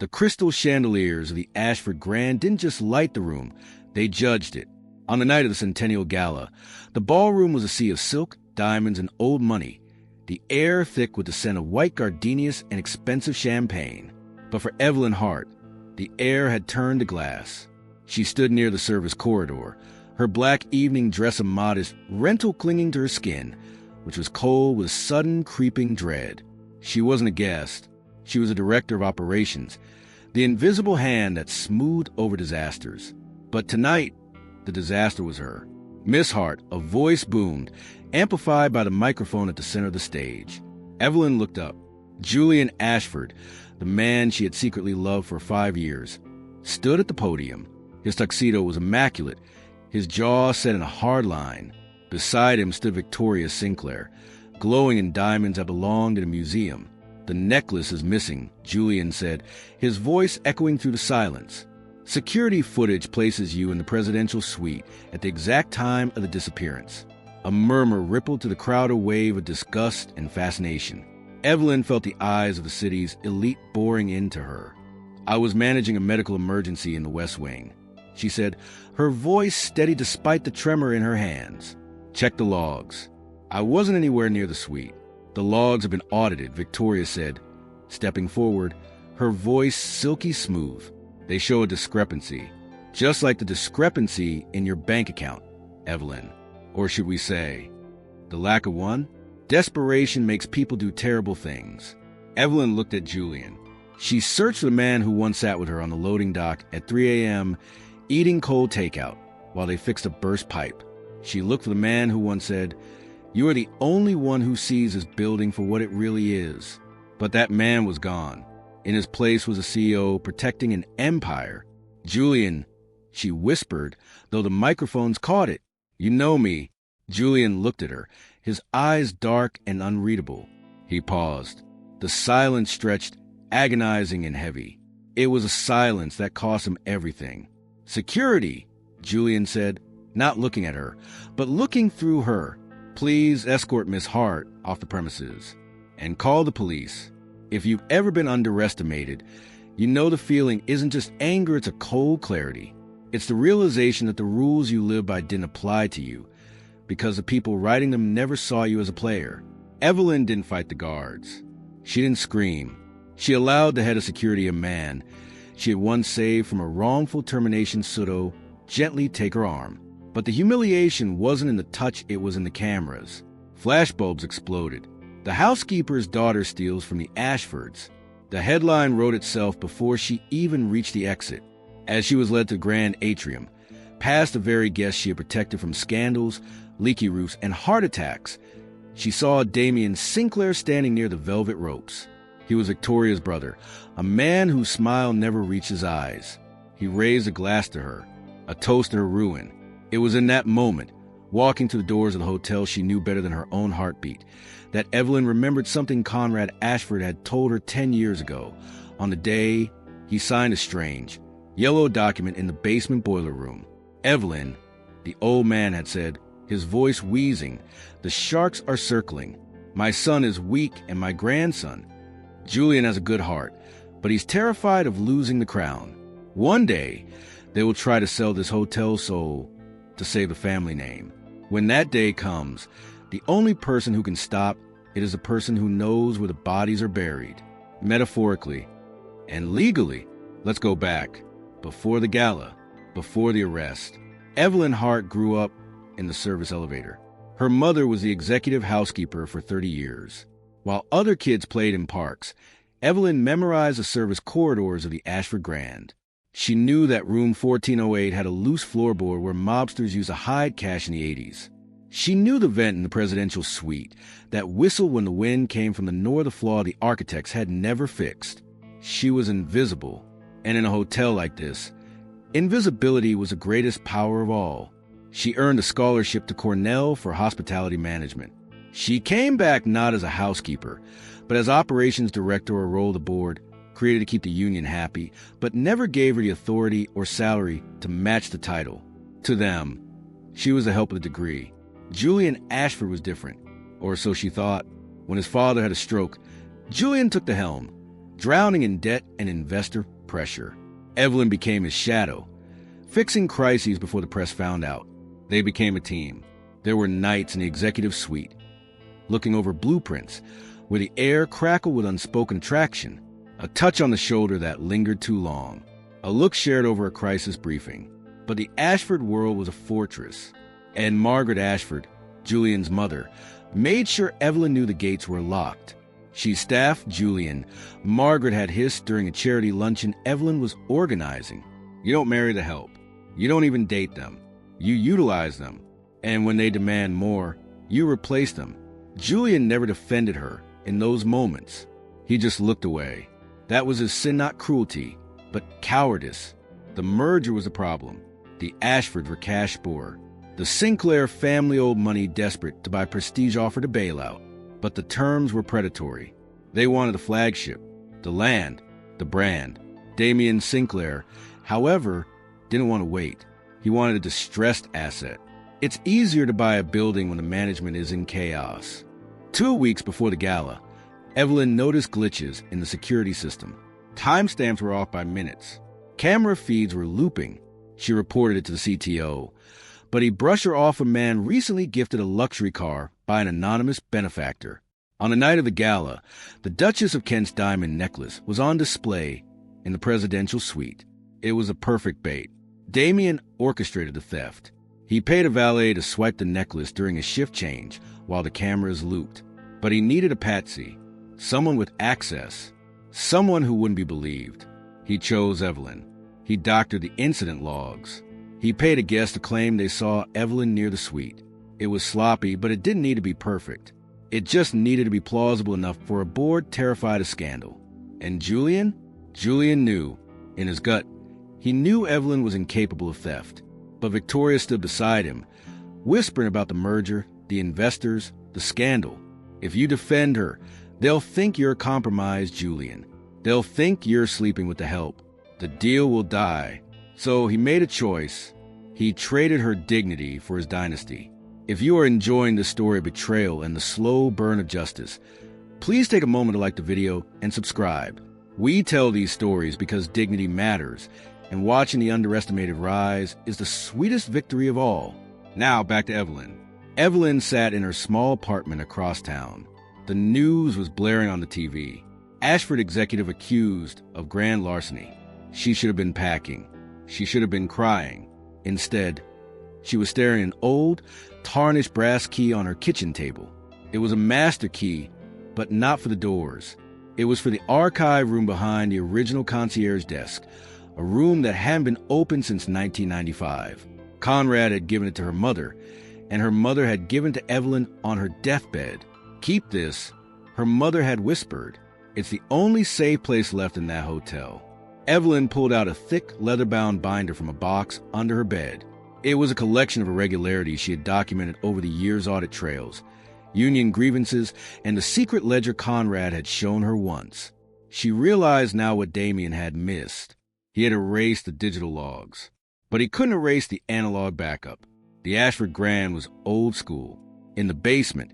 The crystal chandeliers of the Ashford Grand didn't just light the room, they judged it. On the night of the Centennial Gala, the ballroom was a sea of silk, diamonds, and old money, the air thick with the scent of white gardenias and expensive champagne. But for Evelyn Hart, the air had turned to glass. She stood near the service corridor, her black evening dress of modest rental clinging to her skin, which was cold with sudden creeping dread. She wasn't a guest. She was a director of operations, the invisible hand that smoothed over disasters. But tonight, the disaster was her. Miss Hart, a voice boomed, amplified by the microphone at the center of the stage. Evelyn looked up. Julian Ashford, the man she had secretly loved for 5 years, stood at the podium. His tuxedo was immaculate, his jaw set in a hard line. Beside him stood Victoria Sinclair, glowing in diamonds that belonged in a museum. "The necklace is missing," Julian said, his voice echoing through the silence. "Security footage places you in the presidential suite at the exact time of the disappearance." A murmur rippled to the crowd, a wave of disgust and fascination. Evelyn felt the eyes of the city's elite boring into her. "I was managing a medical emergency in the West Wing," she said, her voice steady despite the tremor in her hands. "Check the logs." "I wasn't anywhere near the suite." "The logs have been audited," Victoria said, stepping forward, her voice silky smooth. "They show a discrepancy, just like the discrepancy in your bank account, Evelyn. Or should we say, the lack of one? Desperation makes people do terrible things." Evelyn looked at Julian. She searched for the man who once sat with her on the loading dock at 3 a.m., eating cold takeout while they fixed a burst pipe. She looked for the man who once said, "You are the only one who sees this building for what it really is." But that man was gone. In his place was a CEO protecting an empire. "Julian," she whispered, though the microphones caught it. "You know me." Julian looked at her, his eyes dark and unreadable. He paused. The silence stretched, agonizing and heavy. It was a silence that cost him everything. "Security," Julian said, not looking at her, but looking through her. "Please escort Miss Hart off the premises. And call the police. If you've ever been underestimated, you know the feeling isn't just anger, it's a cold clarity. It's the realization that the rules you live by didn't apply to you, because the people writing them never saw you as a player." Evelyn didn't fight the guards. She didn't scream. She allowed the head of security, a man she had once saved from a wrongful termination pseudo, gently take her arm. But the humiliation wasn't in the touch, it was in the cameras. Flashbulbs exploded. "The housekeeper's daughter steals from the Ashfords." The headline wrote itself before she even reached the exit. As she was led to the grand atrium, past the very guests she had protected from scandals, leaky roofs, and heart attacks, she saw Damien Sinclair standing near the velvet ropes. He was Victoria's brother, a man whose smile never reached his eyes. He raised a glass to her, a toast to her ruin. It was in that moment, walking to the doors of the hotel she knew better than her own heartbeat, that Evelyn remembered something Conrad Ashford had told her 10 years ago, on the day he signed a strange, yellow document in the basement boiler room. "Evelyn," the old man had said, his voice wheezing, "the sharks are circling. My son is weak and my grandson. Julian has a good heart, but he's terrified of losing the crown. One day, they will try to sell this hotel soul to save the family name. When that day comes, the only person who can stop it is the person who knows where the bodies are buried." Metaphorically and legally, let's go back. Before the gala, before the arrest, Evelyn Hart grew up in the service elevator. Her mother was the executive housekeeper for 30 years. While other kids played in parks, Evelyn memorized the service corridors of the Ashford Grand. She knew that room 1408 had a loose floorboard where mobsters used to hide cash in the 80s. She knew the vent in the presidential suite, that whistle when the wind came from the northern flaw the architects had never fixed. She was invisible, and in a hotel like this, invisibility was the greatest power of all. She earned a scholarship to Cornell for hospitality management. She came back not as a housekeeper, but as operations director or role the board, created to keep the union happy, but never gave her the authority or salary to match the title. To them, she was a help with a degree. Julian Ashford was different, or so she thought. When his father had a stroke, Julian took the helm. drowning in debt and investor pressure. Evelyn became his shadow, fixing crises before the press found out. They became a team. There were nights in the executive suite, looking over blueprints, where the air crackled with unspoken attraction, a touch on the shoulder that lingered too long, a look shared over a crisis briefing. But the Ashford world was a fortress, and Margaret Ashford, Julian's mother, made sure Evelyn knew the gates were locked. She staffed Julian. Margaret had hissed during a charity luncheon Evelyn was organizing. You don't marry the help. You don't even date them. You utilize them. And when they demand more, you replace them. Julian never defended her in those moments. He just looked away. That was his sin, not cruelty, but cowardice. The merger was the problem. The Ashfords were cash poor. The Sinclair family owed money, desperate to buy prestige, offered a bailout. But the terms were predatory. They wanted the flagship, the land, the brand. Damien Sinclair, however, didn't want to wait. He wanted a distressed asset. It's easier to buy a building when the management is in chaos. 2 weeks before the gala, Evelyn noticed glitches in the security system. Timestamps were off by minutes. Camera feeds were looping. She reported it to the CTO. But he brushed her off. A man recently gifted a luxury car by an anonymous benefactor. On the night of the gala, the Duchess of Kent's diamond necklace was on display in the presidential suite. It was a perfect bait. Damien orchestrated the theft. He paid a valet to swipe the necklace during a shift change while the cameras looped. But he needed a patsy, someone with access, someone who wouldn't be believed. He chose Evelyn. He doctored the incident logs. He paid a guest to claim they saw Evelyn near the suite. It was sloppy, but it didn't need to be perfect. It just needed to be plausible enough for a board terrified of scandal. And Julian? Julian knew. In his gut, he knew Evelyn was incapable of theft. But Victoria stood beside him, whispering about the merger, the investors, the scandal. If you defend her, they'll think you're a compromised Julian. They'll think you're sleeping with the help. The deal will die. So he made a choice. He traded her dignity for his dynasty. If you are enjoying the story of betrayal and the slow burn of justice, please take a moment to like the video and subscribe. We tell these stories because dignity matters, and watching the underestimated rise is the sweetest victory of all. Now back to Evelyn. Evelyn sat in her small apartment across town. The news was blaring on the TV. Ashford executive accused of grand larceny. She should have been packing. She should have been crying. Instead, she was staring at an old, tarnished brass key on her kitchen table. It was a master key, but not for the doors. It was for the archive room behind the original concierge desk, a room that hadn't been opened since 1995. Conrad had given it to her mother, and her mother had given to Evelyn on her deathbed. Keep this, her mother had whispered. It's the only safe place left in that hotel. Evelyn pulled out a thick, leather-bound binder from a box under her bed. It was a collection of irregularities she had documented over the years' audit trails, union grievances, and the secret ledger Conrad had shown her once. She realized now what Damien had missed. He had erased the digital logs, but he couldn't erase the analog backup. The Ashford Grand was old school. In the basement,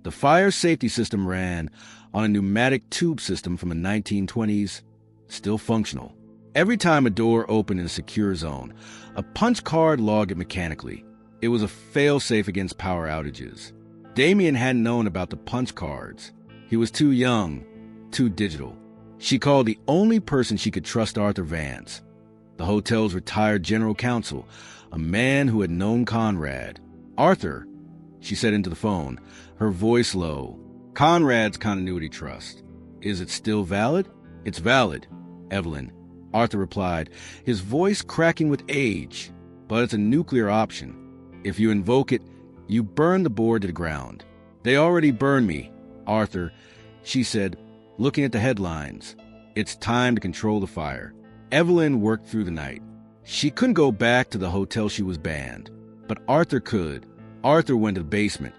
the fire safety system ran on a pneumatic tube system from the 1920s, still functional. Every time a door opened in a secure zone, a punch card logged it mechanically. It was a fail-safe against power outages. Damien hadn't known about the punch cards. He was too young, too digital. She called the only person she could trust, Arthur Vance, the hotel's retired general counsel, a man who had known Conrad. Arthur, she said into the phone, her voice low. Conrad's continuity trust. Is it still valid? It's valid, Evelyn. Arthur replied, his voice cracking with age. But it's a nuclear option. If you invoke it, you burn the board to the ground. They already burned me, Arthur, she said, looking at the headlines. It's time to control the fire. Evelyn worked through the night. She couldn't go back to the hotel she was banned. But Arthur could. Arthur went to the basement,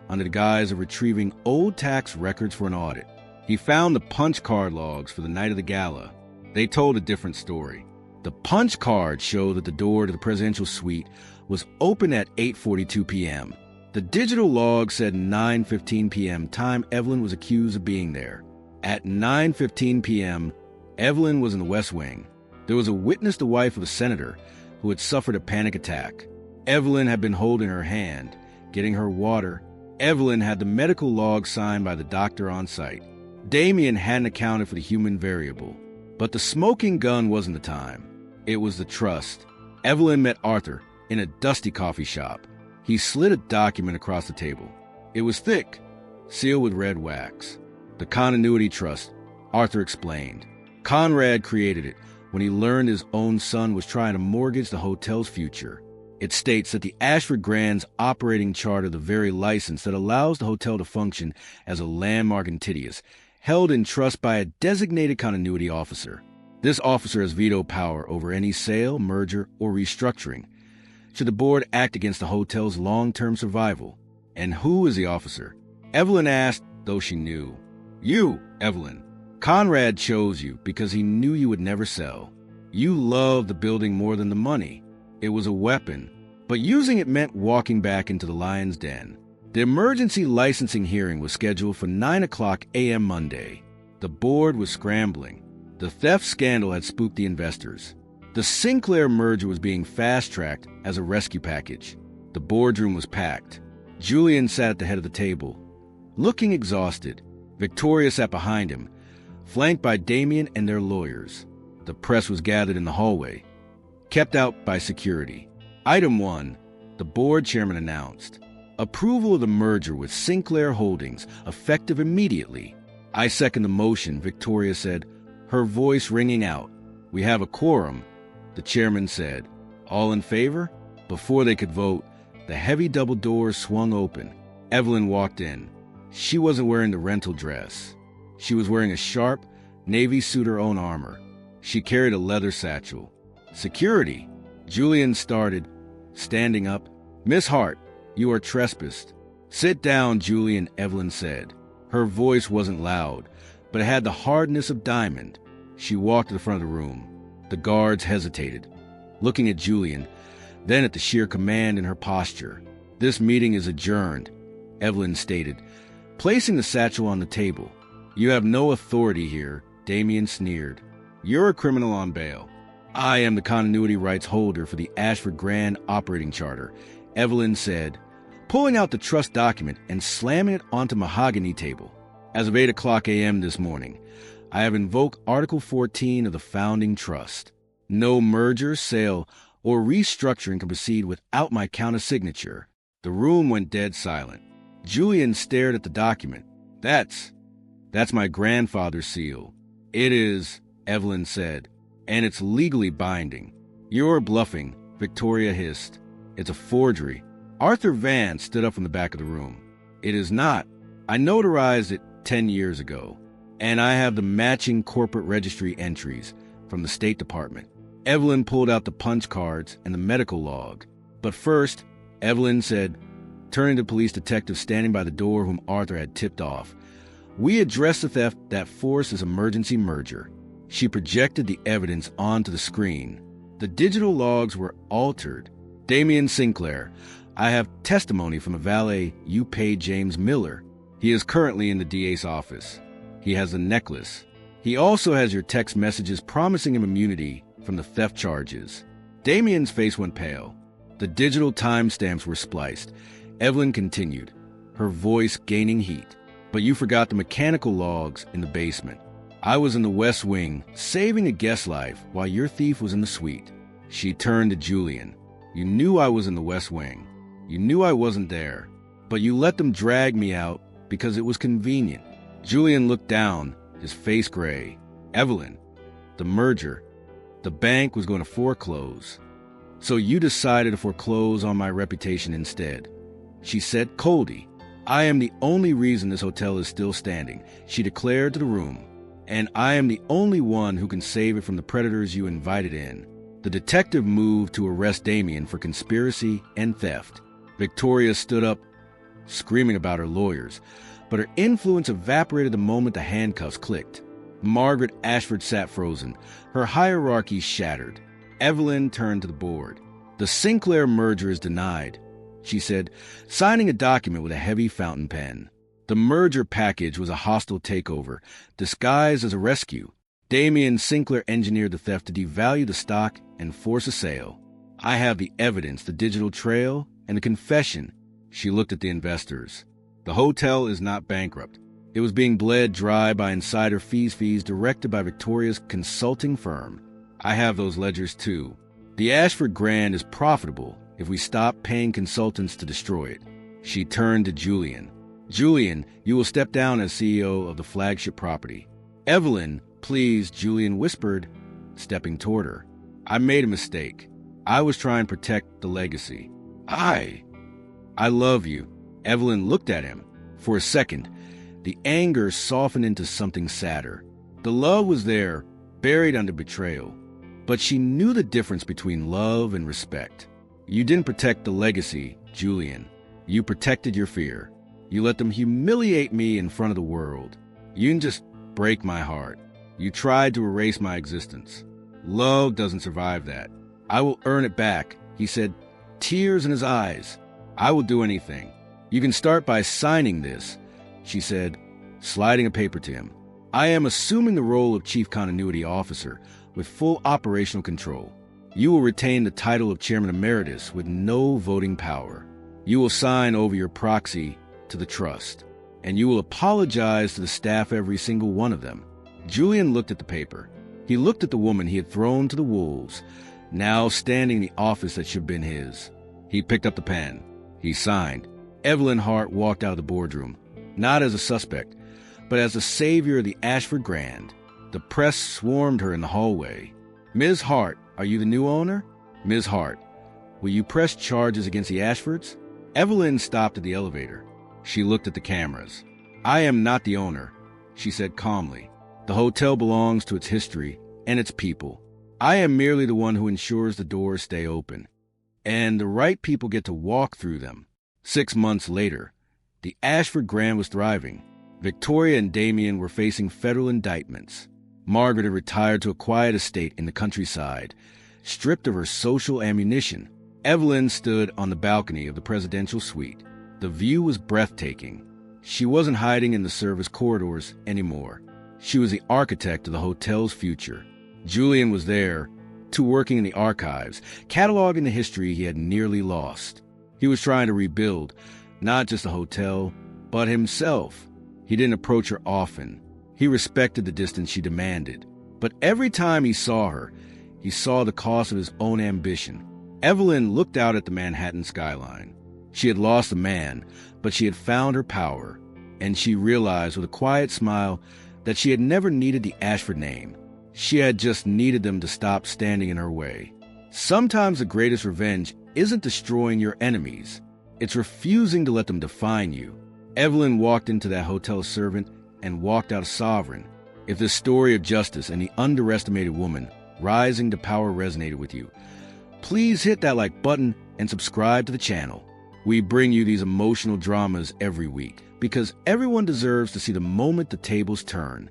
under the guise of retrieving old tax records for an audit. He found the punch card logs for the night of the gala. They told a different story. The punch card showed that the door to the presidential suite was open at 8:42 p.m. The digital log said 9:15 p.m., time Evelyn was accused of being there. At 9:15 p.m., Evelyn was in the West Wing. There was a witness, the wife of a senator, who had suffered a panic attack. Evelyn had been holding her hand, getting her water. Evelyn had the medical log signed by the doctor on site. Damien hadn't accounted for the human variable. But the smoking gun wasn't the time. It was the trust. Evelyn met Arthur in a dusty coffee shop. He slid a document across the table. It was thick, sealed with red wax. The Continuity Trust, Arthur explained. Conrad created it when he learned his own son was trying to mortgage the hotel's future. It states that the Ashford Grand's operating charter, the very license that allows the hotel to function as a landmark in Titius, held in trust by a designated continuity officer. This officer has veto power over any sale, merger, or restructuring, should the board act against the hotel's long-term survival. And who is the officer? Evelyn asked, though she knew. You, Evelyn. Conrad chose you because he knew you would never sell. You loved the building more than the money. It was a weapon, but using it meant walking back into the lion's den. The emergency licensing hearing was scheduled for 9:00 a.m. Monday. The board was scrambling. The theft scandal had spooked the investors. The Sinclair merger was being fast-tracked as a rescue package. The boardroom was packed. Julian sat at the head of the table, looking exhausted. Victoria sat behind him, flanked by Damien and their lawyers. The press was gathered in the hallway, kept out by security. Item 1, the board chairman announced. Approval of the merger with Sinclair Holdings, effective immediately. I second the motion, Victoria said, her voice ringing out. We have a quorum, the chairman said. All in favor? Before they could vote, the heavy double doors swung open. Evelyn walked in. She wasn't wearing the rental dress. She was wearing a sharp, navy suit her own armor. She carried a leather satchel. Security! Julian started, standing up. Miss Hart, you are trespassed. Sit down, Julian, Evelyn said. Her voice wasn't loud, but it had the hardness of diamond. She walked to the front of the room. The guards hesitated, looking at Julian, then at the sheer command in her posture. This meeting is adjourned, Evelyn stated, placing the satchel on the table. You have no authority here, Damien sneered. You're a criminal on bail. I am the continuity rights holder for the Ashford Grand operating charter, Evelyn said, pulling out the trust document and slamming it onto the mahogany table. As of 8:00 a.m. this morning, I have invoked Article 14 of the Founding Trust. No merger, sale, or restructuring can proceed without my counter-signature. The room went dead silent. Julian stared at the document. That's my grandfather's seal. It is, Evelyn said, and it's legally binding. You're bluffing, Victoria hissed. It's a forgery. Arthur Vance stood up from the back of the room. It is not. I notarized it 10 years ago, and I have the matching corporate registry entries from the State Department. Evelyn pulled out the punch cards and the medical log. But first, Evelyn said, turning to the police detective standing by the door whom Arthur had tipped off, we addressed the theft that forced this emergency merger. She projected the evidence onto the screen. The digital logs were altered. Damien Sinclair, I have testimony from a valet you paid James Miller. He is currently in the DA's office. He has a necklace. He also has your text messages promising him immunity from the theft charges. Damien's face went pale. The digital timestamps were spliced. Evelyn continued, her voice gaining heat. But you forgot the mechanical logs in the basement. I was in the West Wing, saving a guest's life, while your thief was in the suite. She turned to Julian. You knew I was in the West Wing. You knew I wasn't there. But you let them drag me out because it was convenient. Julian looked down, his face gray. Evelyn, the merger. The bank was going to foreclose. So you decided to foreclose on my reputation instead. She said coldly, I am the only reason this hotel is still standing, she declared to the room. And I am the only one who can save it from the predators you invited in. The detective moved to arrest Damien for conspiracy and theft. Victoria stood up, screaming about her lawyers, but her influence evaporated the moment the handcuffs clicked. Margaret Ashford sat frozen, her hierarchy shattered. Evelyn turned to the board. The Sinclair merger is denied, she said, signing a document with a heavy fountain pen. The merger package was a hostile takeover, disguised as a rescue. Damian Sinclair engineered the theft to devalue the stock and force a sale. I have the evidence, the digital trail, and the confession. She looked at the investors. The hotel is not bankrupt. It was being bled dry by insider fees directed by Victoria's consulting firm. I have those ledgers too. The Ashford Grand is profitable if we stop paying consultants to destroy it. She turned to Julian. Julian, you will step down as CEO of the flagship property. Evelyn, please, Julian whispered, stepping toward her. I made a mistake. I was trying to protect the legacy. I love you. Evelyn looked at him. For a second, the anger softened into something sadder. The love was there, buried under betrayal. But she knew the difference between love and respect. You didn't protect the legacy, Julian. You protected your fear. You let them humiliate me in front of the world. You didn't just break my heart. You tried to erase my existence. Love doesn't survive that. I will earn it back, he said, tears in his eyes. I will do anything. You can start by signing this, she said, sliding a paper to him. I am assuming the role of Chief Continuity Officer with full operational control. You will retain the title of Chairman Emeritus with no voting power. You will sign over your proxy to the trust, and you will apologize to the staff, every single one of them. Julian looked at the paper. He looked at the woman he had thrown to the wolves, now standing in the office that should have been his. He picked up the pen. He signed. Evelyn Hart walked out of the boardroom, not as a suspect, but as the savior of the Ashford Grand. The press swarmed her in the hallway. Ms. Hart, are you the new owner? Ms. Hart, will you press charges against the Ashfords? Evelyn stopped at the elevator. She looked at the cameras. I am not the owner, she said calmly. The hotel belongs to its history and its people. I am merely the one who ensures the doors stay open, and the right people get to walk through them. 6 months later, the Ashford Grand was thriving. Victoria and Damian were facing federal indictments. Margaret had retired to a quiet estate in the countryside, stripped of her social ammunition. Evelyn stood on the balcony of the presidential suite. The view was breathtaking. She wasn't hiding in the service corridors anymore. She was the architect of the hotel's future. Julian was there, too, working in the archives, cataloging the history he had nearly lost. He was trying to rebuild, not just the hotel, but himself. He didn't approach her often. He respected the distance she demanded. But every time he saw her, he saw the cost of his own ambition. Evelyn looked out at the Manhattan skyline. She had lost a man, but she had found her power, and she realized with a quiet smile that she had never needed the Ashford name. She had just needed them to stop standing in her way. Sometimes the greatest revenge isn't destroying your enemies. It's refusing to let them define you. Evelyn walked into that hotel servant and walked out a sovereign. If this story of justice and the underestimated woman rising to power resonated with you, please hit that like button and subscribe to the channel. We bring you these emotional dramas every week because everyone deserves to see the moment the tables turn.